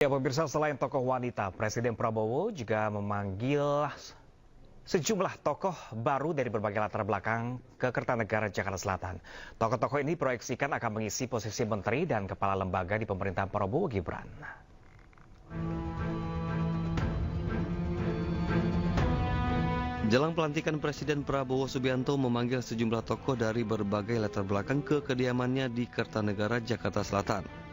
Ya pemirsa, selain tokoh wanita, Presiden Prabowo juga memanggil sejumlah tokoh baru dari berbagai latar belakang ke Kertanegara, Jakarta Selatan. Tokoh-tokoh ini proyeksikan akan mengisi posisi menteri dan kepala lembaga di pemerintahan Prabowo Gibran. Jelang pelantikan Presiden Prabowo Subianto memanggil sejumlah tokoh dari berbagai latar belakang ke kediamannya di Kertanegara, Jakarta Selatan.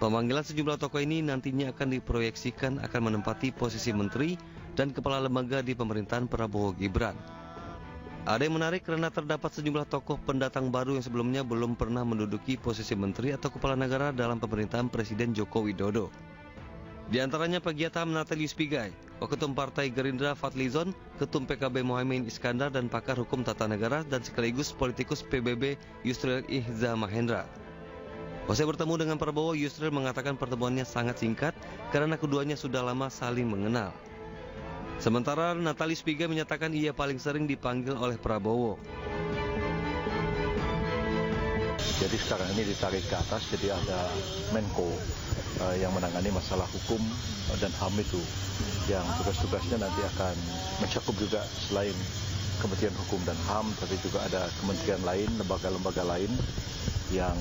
Pemanggilan sejumlah tokoh ini nantinya akan diproyeksikan akan menempati posisi menteri dan kepala lembaga di pemerintahan Prabowo Gibran. Ada yang menarik karena terdapat sejumlah tokoh pendatang baru yang sebelumnya belum pernah menduduki posisi menteri atau kepala negara dalam pemerintahan Presiden Joko Widodo. Di antaranya pegiat HAM Natalius Pigai, Waketum Partai Gerindra Fadlizon, Ketum PKB Mohaimin Iskandar, dan pakar hukum tata negara dan sekaligus politikus PBB Yusril Ihza Mahendra. Usai bertemu dengan Prabowo, Yusril mengatakan pertemuannya sangat singkat karena keduanya sudah lama saling mengenal. Sementara Natalius Pigai menyatakan ia paling sering dipanggil oleh Prabowo. Jadi sekarang ini ditarik ke atas, jadi ada Menko yang menangani masalah hukum dan HAM itu, yang tugas-tugasnya nanti akan mencakup juga selain Kementerian Hukum dan HAM, tapi juga ada kementerian lain, lembaga-lembaga lain yang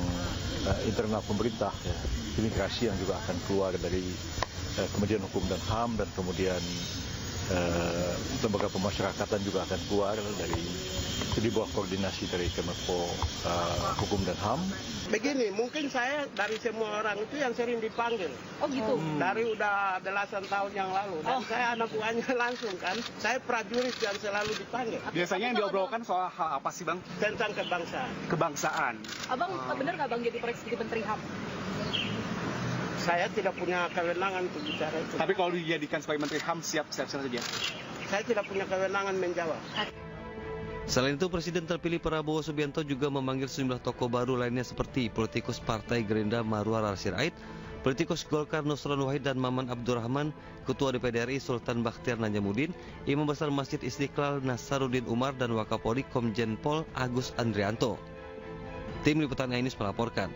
internal pemerintah, ya, imigrasi yang juga akan keluar dari Kementerian Hukum dan HAM, dan kemudian lembaga pemasyarakatan juga akan keluar dari di bawah koordinasi dari Kemenko Hukum dan HAM. Begini, mungkin saya dari semua orang itu yang sering dipanggil. Oh gitu? Dari udah belasan tahun yang lalu. Dan saya anak buahnya langsung kan. Saya prajurit yang selalu dipanggil. Biasanya yang diobrolkan soal hal apa sih, Bang? Tentang kebangsaan. Kebangsaan. Abang benar nggak Bang jadi proyeksi Menteri HAM? Saya tidak punya kewenangan untuk bicara itu. Tapi kalau dijadikan sebagai Menteri HAM, siap saja. Saya tidak punya kewenangan menjawab. Selain itu, Presiden terpilih Prabowo Subianto juga memanggil sejumlah tokoh baru lainnya seperti politikus Partai Gerindra Marwar Al-Sirait, politikus Golkar Nusron Wahid dan Maman Abdurrahman, Ketua DPD RI Sultan Bakhtiar Najamuddin, Imam Besar Masjid Istiqlal Nasaruddin Umar, dan Wakapolri Komjen Pol Agus Andrianto. Tim Liputan Ainus melaporkan.